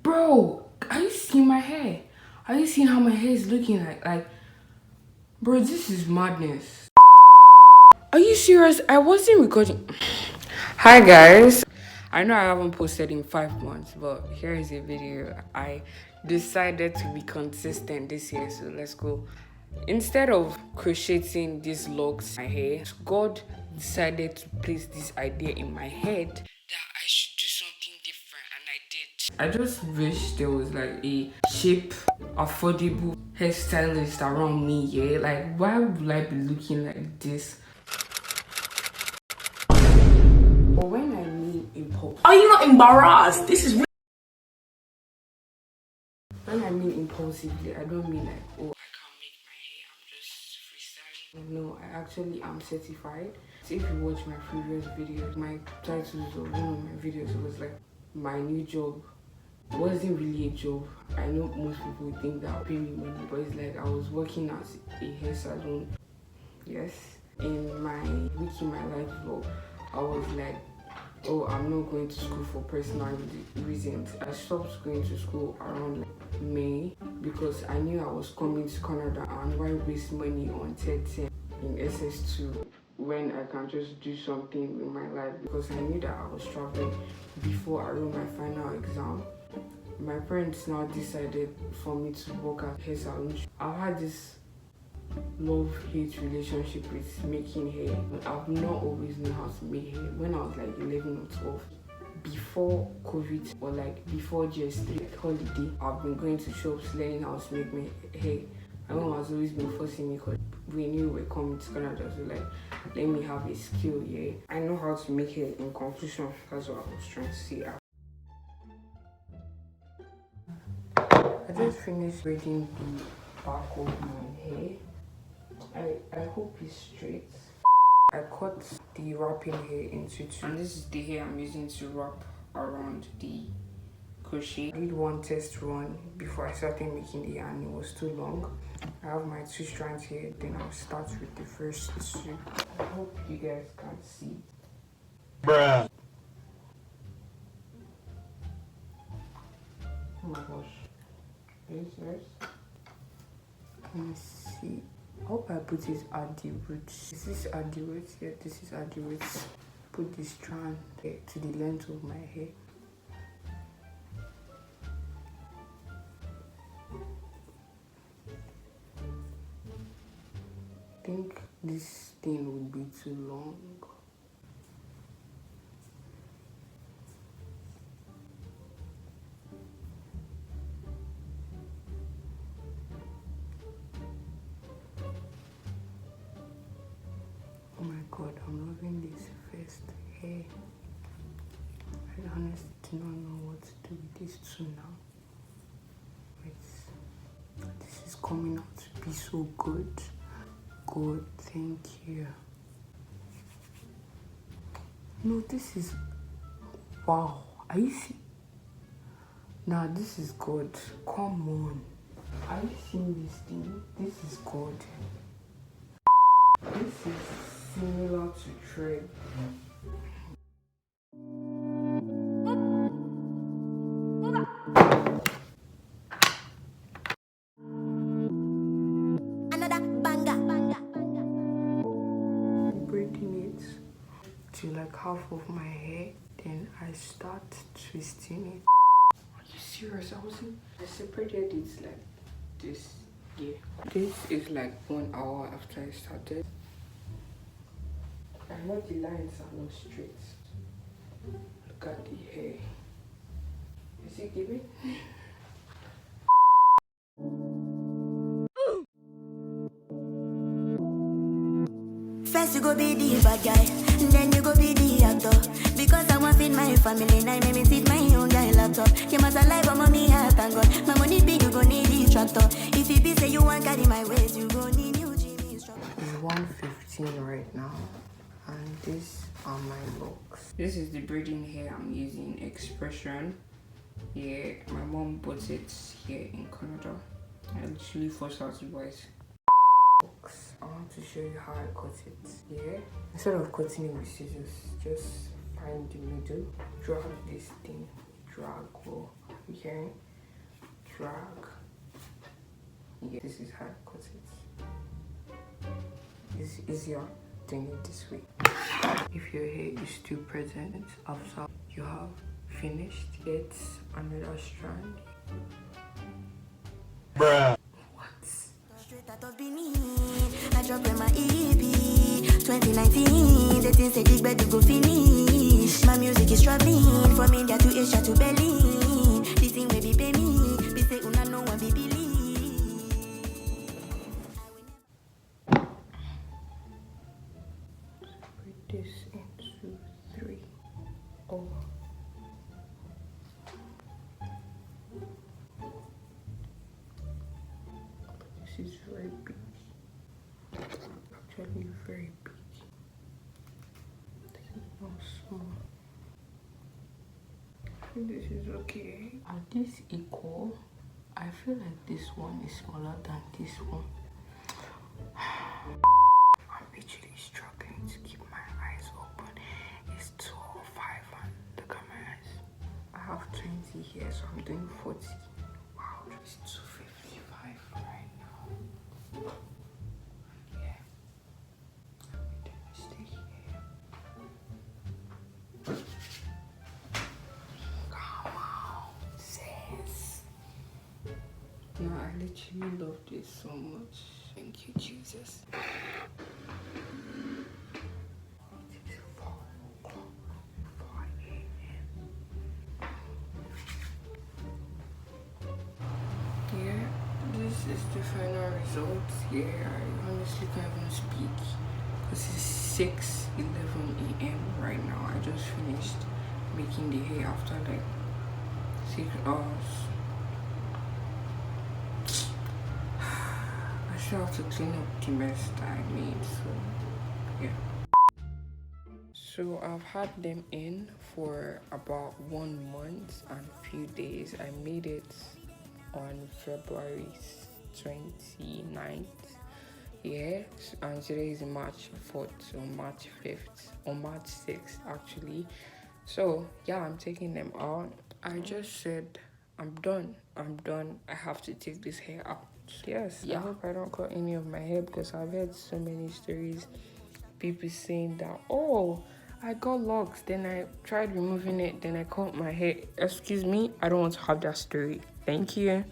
Bro, are you seeing my hair? Are you seeing how my hair is looking like? Bro, this is madness. Are you serious? I wasn't recording. Hi guys. I know I haven't posted in 5 months, but here is a video. I decided to be consistent this year, so let's go. Instead of crocheting these locks in my hair, God decided to place this idea in my head that I should do something different, and I did. I just wish there was like a cheap, affordable hairstylist around me, yeah? Like, why would I be looking like this? But when I mean impulse, are you not embarrassed? This is when I mean impulsively, I don't mean like, oh, I can't make my hair, I'm just freestyling. No, I actually am certified. So if you watch my previous videos, my titles of one of my videos was like, my new job. It wasn't really a job. I know most people think that pay me money, but it's like I was working as a hair salon. Yes. In my week in my life vlog, I was like, oh, I'm not going to school for personal reasons. I stopped going to school around like May because I knew I was coming to Canada, and why waste money on TED in SS2 when I can just do something with my life, because I knew that I was traveling before I wrote my final exam. My parents now decided for me to work at hair salon. I've had this love-hate relationship with making hair. I've not always known how to make hair. When I was like 11 or 12, before COVID or like before GS3 like holiday, I've been going to shops learning how to make my hair. My mom has always been forcing me because we knew we were coming to Canada, so like, let me have a skill, yeah. I know how to make hair. In conclusion, that's what I was trying to say. I just finished braiding the back of my hair. I hope it's straight. I cut the wrapping hair into two, and this is the hair I'm using to wrap around the crochet. I did one test run before I started making the hair, and it was too long. I have my 2 strands here, then I'll start with the first 2. I hope you guys can see. Bruh. Oh my gosh. Listeners, can you see? I hope I put it at the roots. Is this at the roots? Yeah, this is at the roots. Put this strand to the length of my hair. I think this thing would be too long. Oh my god, I'm loving this first hair. I honestly do not know what to do with these 2 now. This is coming out to be so good. Good, thank you. No, this is, wow. Are you see? Nah, this is good. Come on. Are you seeing this thing? This is good. This is similar to thread. Another banger. Braiding it to like half of my hair, then I start twisting it. Are you serious? I separated it like this. Yeah. This is like 1 hour after I started. I know the lines are not straight. Look at the hair. Is it giving? First you go be the bad guy, then you go be the actor. Because I want to feed my family, now make me feed my own guy laptop. You must alive, but mommy, I thank God. My money big, you go need this tractor. If you be say you want carry my ways, you go need new Jimmy instructor. It's 1:15 right now, and these are my locks. This is the braiding hair I'm using, Expression. Yeah, my mom bought it here in Canada. I literally forced her to buy it. I want to show you how I cut it. Yeah, instead of cutting it with scissors, just find the middle, drag this thing, drag, well, Okay, drag. Yeah, this is how I cut it. It's easier doing it this way. If your hair is still present after you have finished, get another strand. Bruh. What? Straight out of Benin, I drop in my EP 2019. The things say big bed go finish. My music is traveling from India to Asia to Berlin. This thing may be pay me, be say una no one be believe. Break this into 3. Oh. This is very big. Actually very big. This is not small. I think this is okay. Are these equal? I feel like this one is smaller than this one. I'm literally struggling to keep my eyes open. It's 2:05 and look at my eyes. I have 20 here, so I'm doing 40. Wow, it's 2:55 right now. Yeah. I made a mistake here. Come on, sis. No, I literally love this so much. Thank you, Jesus. It's 4 o'clock, 4 a.m. Yeah, this is the final result. Yeah, I honestly can't even speak because it's 6:11 a.m. right now. I just finished making the hair after like 6 hours. I still have to clean up the mess that I made, so yeah. So I've had them in for about 1 month and a few days. I made it on February 29th. Yeah, and today is March 4th, so March 5th, or March 6th actually. So yeah, I'm taking them out. I just said I'm done. I have to take this hair out. Yes, yeah. I hope I don't cut any of my hair because I've heard so many stories. People saying that, oh, I got locks, then I tried removing it, then I cut my hair. Excuse me, I don't want to have that story. Thank you.